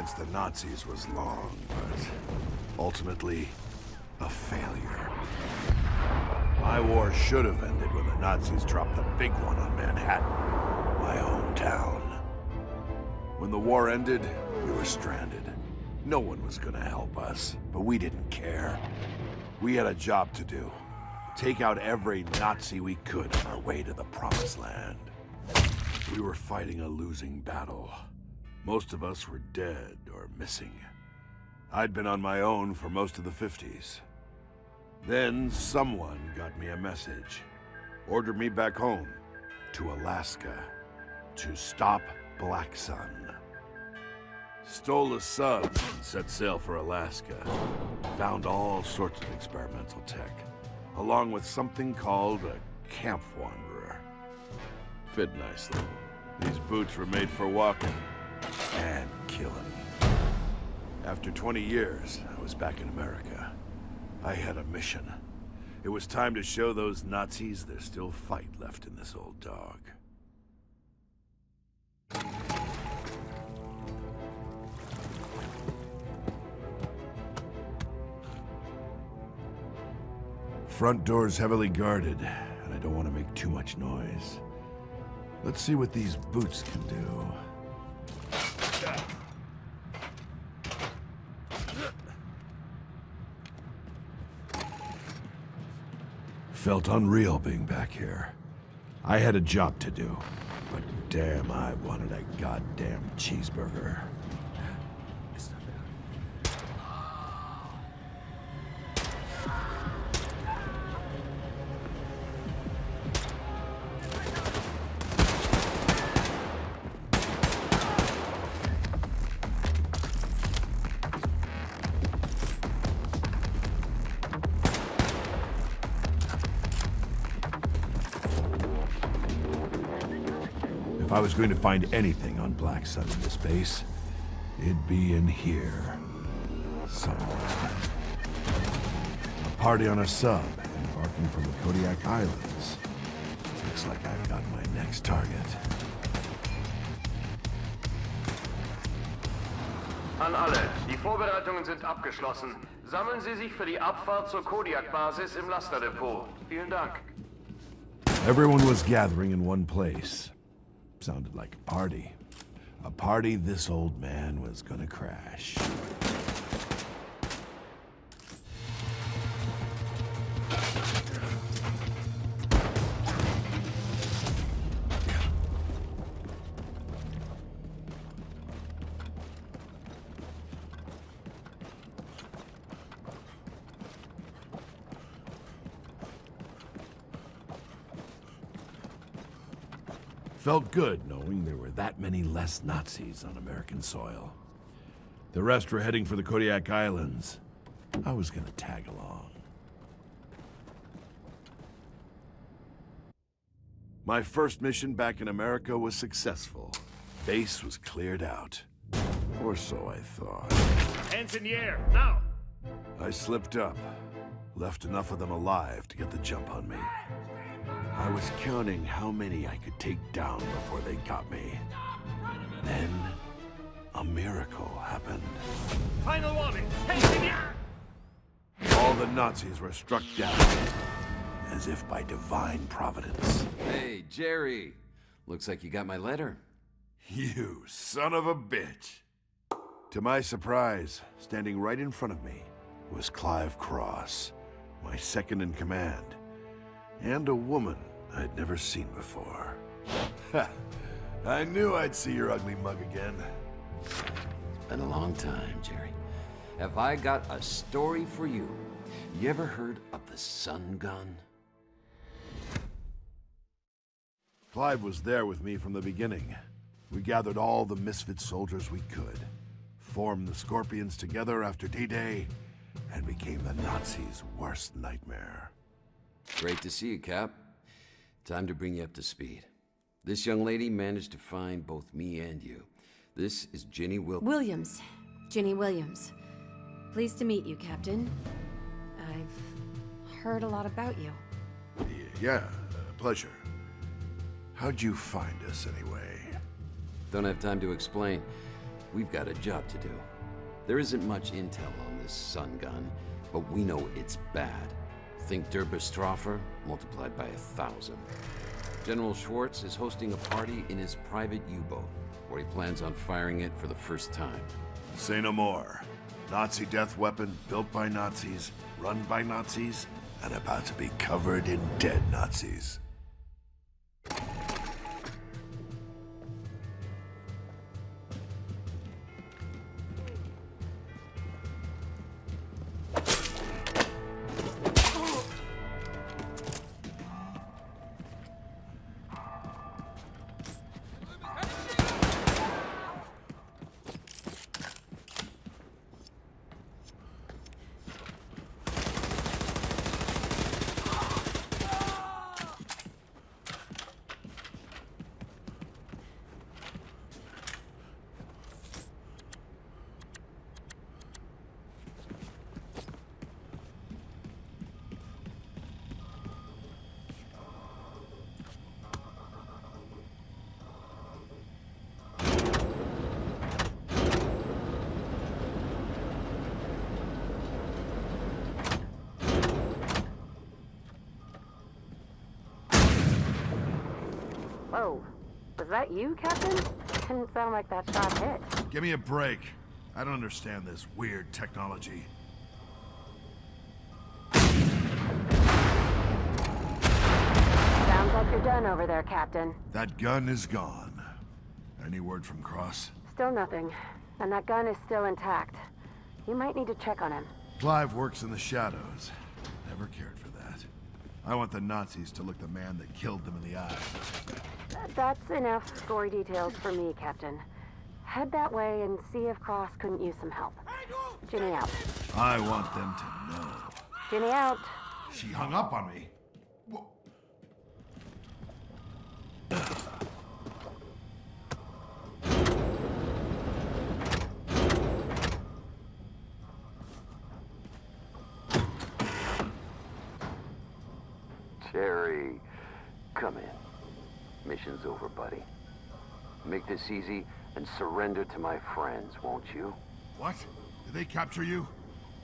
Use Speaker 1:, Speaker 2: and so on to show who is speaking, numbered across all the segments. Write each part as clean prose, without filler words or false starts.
Speaker 1: against the Nazis was long, but ultimately a failure. My war should have ended when the Nazis dropped the big one on Manhattan, my hometown. When the war ended, we were stranded. No one was gonna help us, but we didn't care. We had a job to do. Take out every Nazi we could on our way to the Promised Land. We were fighting a losing battle. Most of us were dead or missing. I'd been on my own for most of the 50s. Then someone got me a message. Ordered me back home, to Alaska, to stop Black Sun. Stole a sub and set sail for Alaska. Found all sorts of experimental tech, along with something called a camp wanderer. Fit nicely. These boots were made for walking and killing. After 20 years, I was back in America. I had a mission. It was time to show those Nazis there's still fight left in this old dog. Front door's heavily guarded, and I don't want to make too much noise. Let's see what these boots can do. Felt unreal being back here. I had a job to do, but damn, I wanted a goddamn cheeseburger. If I was going to find anything on Black Sun in this base, it'd be in here. Somewhere. A party on a sub, embarking from the Kodiak Islands. Looks like I've got my next target.
Speaker 2: An alle, die Vorbereitungen sind abgeschlossen. Sammeln Sie sich für die Abfahrt zur Kodiak-Basis im Lasterdepot. Vielen Dank.
Speaker 1: Everyone was gathering in one place. Sounded like a party. A party this old man was gonna crash. Felt good knowing there were that many less Nazis on American soil. The rest were heading for the Kodiak Islands. I was gonna tag along. My first mission back in America was successful. Base was cleared out. Or so I thought.
Speaker 3: Hands in the air, now!
Speaker 1: I slipped up. Left enough of them alive to get the jump on me. I was counting how many I could take down before they got me. Then, a miracle happened.
Speaker 3: Final warning, hands in the air!
Speaker 1: All the Nazis were struck down, as if by divine providence.
Speaker 4: Hey, Jerry. Looks like you got my letter.
Speaker 1: You son of a bitch! To my surprise, standing right in front of me was Clive Cross, my second in command, and a woman I'd never seen before. Ha! I knew I'd see your ugly mug again.
Speaker 4: It's been a long time, Jerry. Have I got a story for you? You ever heard of the sun gun?
Speaker 1: Clive was there with me from the beginning. We gathered all the misfit soldiers we could, formed the Scorpions together after D-Day, and became the Nazis' worst nightmare.
Speaker 4: Great to see you, Cap. Time to bring you up to speed. This young lady managed to find both me and you. This is Ginny
Speaker 5: Williams. Ginny Williams. Pleased to meet you, Captain. I've heard a lot about you.
Speaker 1: Yeah, pleasure. How'd you find us, anyway?
Speaker 4: Don't have time to explain. we've got a job to do. There isn't much intel on this sun gun, but we know it's bad. Think Derbestroffer multiplied by 1,000. General Schwarz is hosting a party in his private U-boat, where he plans on firing it for the first time.
Speaker 1: Say no more. Nazi death weapon built by Nazis, run by Nazis, and about to be covered in dead Nazis.
Speaker 6: Whoa. Was that you, Captain? Didn't sound like that shot hit.
Speaker 1: Give me a break. I don't understand this weird technology.
Speaker 6: Sounds like you're done over there, Captain.
Speaker 1: That gun is gone. Any word from Cross?
Speaker 6: Still nothing. And that gun is still intact. You might need to check on him.
Speaker 1: Clive works in the shadows. Never cared for that. I want the Nazis to look the man that killed them in the eye.
Speaker 6: That's enough gory details for me, Captain. Head that way and see if Cross couldn't use some help. Ginny out.
Speaker 1: I want them to know.
Speaker 6: Ginny out.
Speaker 1: She hung up on me.
Speaker 4: Jerry, come in. Mission's over, buddy. Make this easy and surrender to my friends, won't you?
Speaker 1: What? Did they capture you?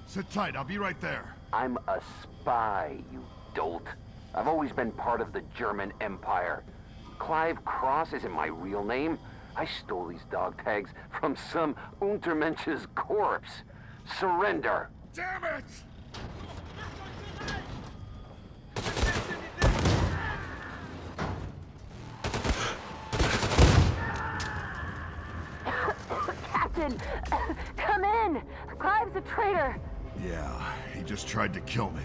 Speaker 1: Sit tight, I'll be right there.
Speaker 4: I'm a spy, you dolt. I've always been part of the German Empire. Clive Cross isn't my real name. I stole these dog tags from some Untermensch's corpse. Surrender!
Speaker 1: Damn it!
Speaker 6: Captain! Come in! Clive's a traitor!
Speaker 1: Yeah, he just tried to kill me.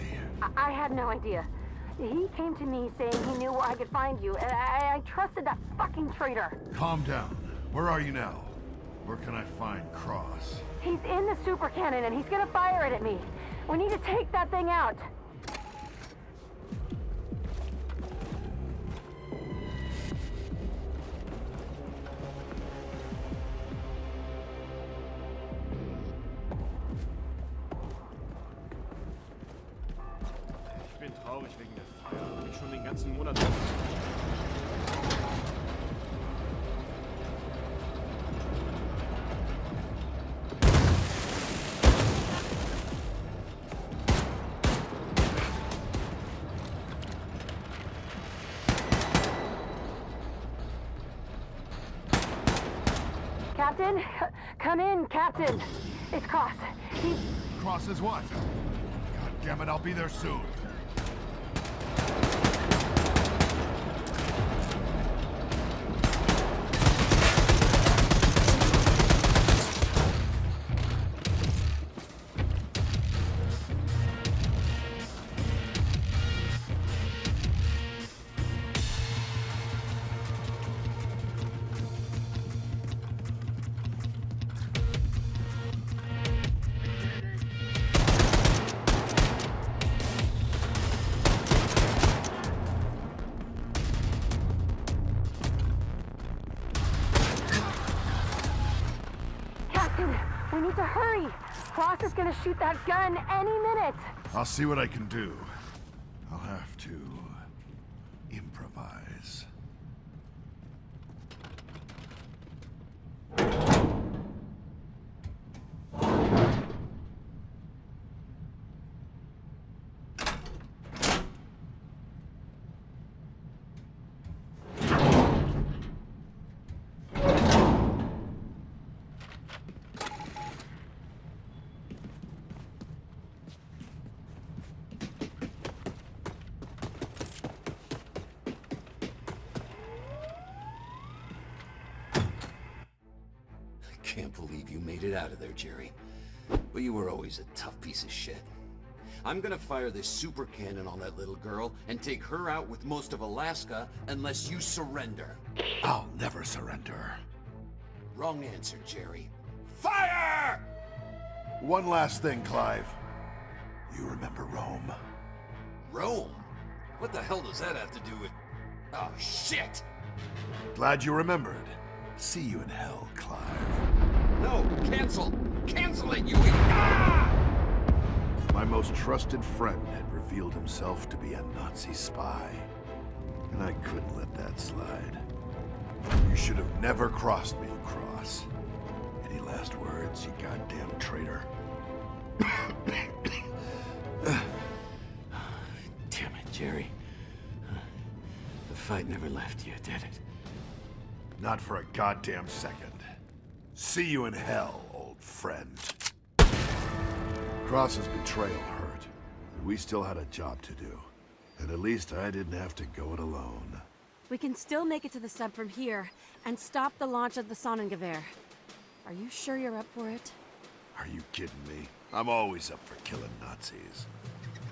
Speaker 6: I had no idea. He came to me saying he knew where I could find you, and I trusted that fucking traitor.
Speaker 1: Calm down. Where are you now? Where can I find Cross?
Speaker 6: He's in the super cannon, and he's gonna fire it at me. We need to take that thing out.
Speaker 3: Ich bin traurig wegen der Feier. Hab ich schon den ganzen Monat.
Speaker 6: Captain? Come in, Captain. It's Cross. He's...
Speaker 1: Cross is what? God damn it, I'll be there soon.
Speaker 6: We need to hurry! Cross is gonna shoot that gun any minute!
Speaker 1: I'll see what I can do. I'll have to improvise.
Speaker 4: can't believe you made it out of there, Jerry. But you were always a tough piece of shit. I'm gonna fire this super cannon on that little girl and take her out with most of Alaska unless you surrender.
Speaker 1: I'll never surrender.
Speaker 4: Wrong answer, Jerry. Fire!
Speaker 1: One last thing, Clive. You remember Rome?
Speaker 4: Rome? What the hell does that have to do with... Oh, shit!
Speaker 1: Glad you remembered. See you in hell, Clive.
Speaker 4: No, cancel! Cancel it, you... Ah!
Speaker 1: My most trusted friend had revealed himself to be a Nazi spy. And I couldn't let that slide. You should have never crossed me, Cross. Any last words, you goddamn traitor?
Speaker 4: Damn it, Jerry. The fight never left you, did it?
Speaker 1: Not for a goddamn second. See you in hell, old friend. Cross's betrayal hurt, but we still had a job to do. And at least I didn't have to go it alone.
Speaker 5: We can still make it to the sub from here and stop the launch of the Sonnengewehr. Are you sure you're up for it?
Speaker 1: Are you kidding me? I'm always up for killing Nazis.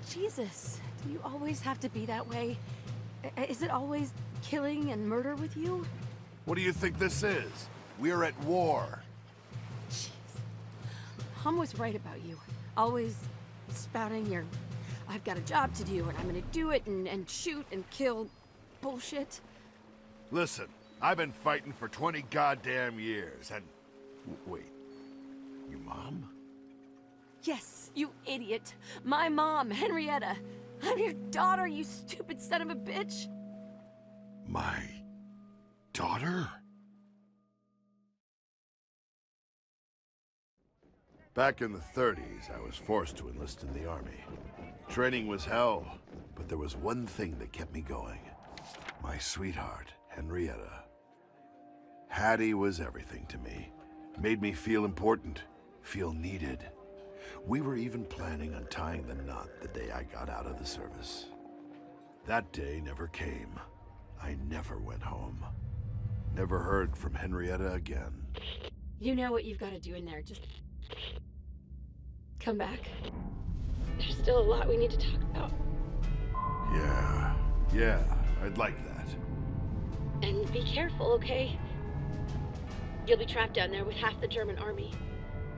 Speaker 5: Jesus, do you always have to be that way? Is it always killing and murder with you?
Speaker 1: What do you think this is? We're at war.
Speaker 5: Jeez. Mom was right about you. Always spouting your, I've got a job to do and I'm gonna do it and shoot and kill bullshit.
Speaker 1: Listen, I've been fighting for 20 goddamn years and... Wait, your mom?
Speaker 5: Yes, you idiot. My mom, Henrietta. I'm your daughter, you stupid son of a bitch.
Speaker 1: My... daughter? Back in the 30s, I was forced to enlist in the army. Training was hell, but there was one thing that kept me going. My sweetheart, Henrietta. Hattie was everything to me. Made me feel important, feel needed. We were even planning on tying the knot the day I got out of the service. That day never came. I never went home. Never heard from Henrietta again.
Speaker 5: You know what you've got to do in there. Just come back. There's still a lot we need to talk about.
Speaker 1: Yeah, I'd like that.
Speaker 5: And be careful, okay? You'll be trapped down there with half the German army.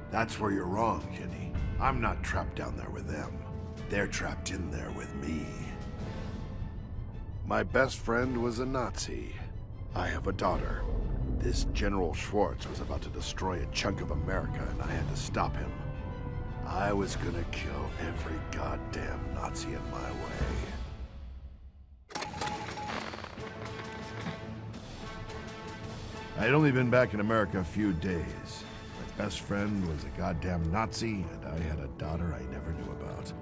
Speaker 1: That's where you're wrong, Jenny. I'm not trapped down there with them. They're trapped in there with me. My best friend was a Nazi. I have a daughter. This General Schwarz was about to destroy a chunk of America, and I had to stop him. I was gonna kill every goddamn Nazi in my way. I'd only been back in America a few days. My best friend was a goddamn Nazi, and I had a daughter I never knew about.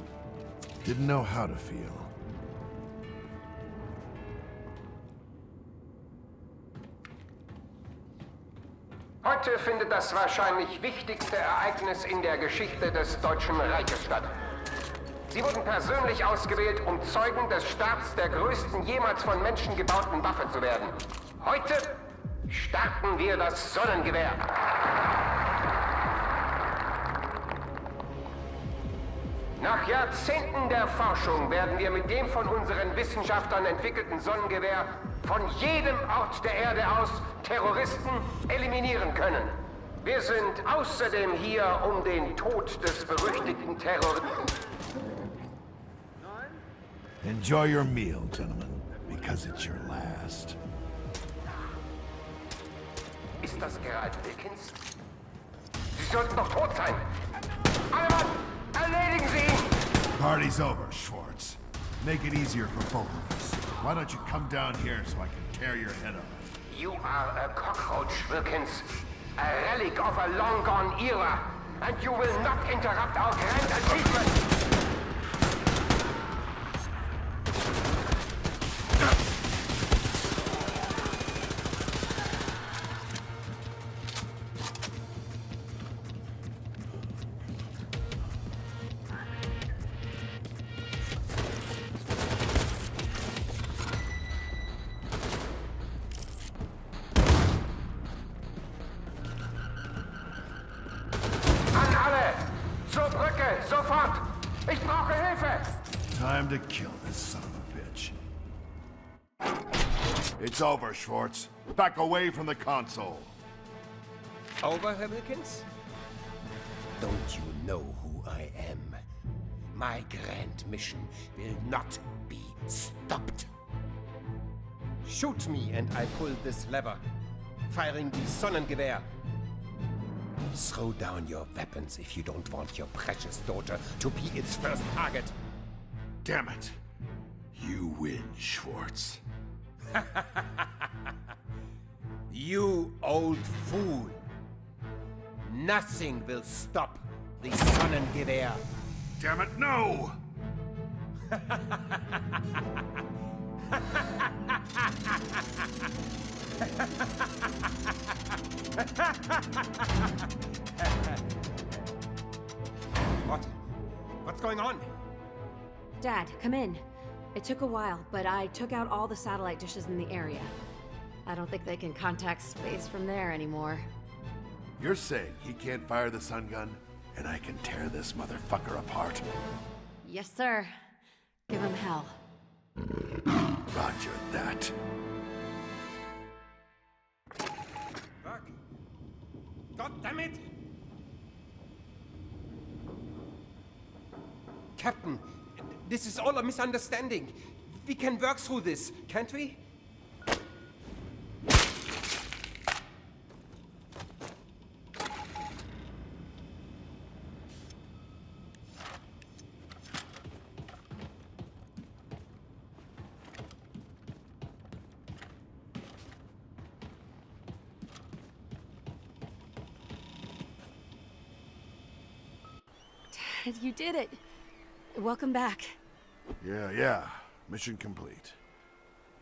Speaker 1: Didn't know how to feel.
Speaker 2: Heute findet das wahrscheinlich wichtigste Ereignis in der Geschichte des Deutschen Reiches statt. Sie wurden persönlich ausgewählt, um Zeugen des Starts der größten jemals von Menschen gebauten Waffe zu werden. Heute starten wir das Sonnengewehr. Nach Jahrzehnten der Forschung werden wir mit dem von unseren Wissenschaftlern entwickelten Sonnengewehr von jedem Ort der Erde aus Terroristen eliminieren können. Wir sind außerdem hier, um den Tod des berüchtigten Terroristen...
Speaker 1: Enjoy your meal, gentlemen, because it's your last.
Speaker 2: Ist das gerade Wilkins? Sie sollten doch tot sein! Alle Mann! Erledigen Sie ihn!
Speaker 1: Party's over, Schwarz. Make it easier for both of us. Why don't you come down here so I can tear your head off?
Speaker 2: You are a cockroach, Wilkins. A relic of a long-gone era. And you will not interrupt our grand achievement! Sofort! Ich brauche Hilfe!
Speaker 1: Time to kill this son of a bitch. It's over, Schwarz. Back away from the console.
Speaker 2: Over, Herr Wilkins? Don't you know who I am? My grand mission will not be stopped. Shoot me and I pull this lever, firing the Sonnengewehr. Throw down your weapons if you don't want your precious daughter to be its first target.
Speaker 1: Damn it. You win, Schwarz.
Speaker 2: You old fool. Nothing will stop the Sonnengewehr.
Speaker 1: Damn it, no!
Speaker 2: What? What's going on?
Speaker 5: Dad, come in. It took a while, but I took out all the satellite dishes in the area. I don't think they can contact space from there anymore.
Speaker 1: You're saying he can't fire the sun gun, and I can tear this motherfucker apart?
Speaker 5: Yes, sir. Give him hell.
Speaker 1: Roger that.
Speaker 2: Fuck. God damn it! Captain, this is all a misunderstanding. We can work through this, can't we?
Speaker 5: Dad, you did it. Welcome back.
Speaker 1: Yeah. Mission complete.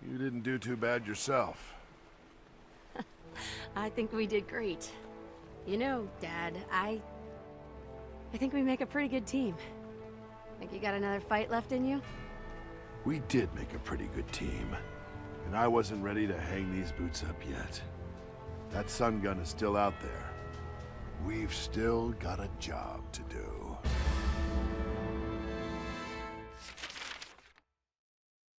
Speaker 1: You didn't do too bad yourself.
Speaker 5: I think we did great. You know, Dad, I think we make a pretty good team. Think you got another fight left in you?
Speaker 1: We did make a pretty good team. And I wasn't ready to hang these boots up yet. That sun gun is still out there. We've still got a job to do.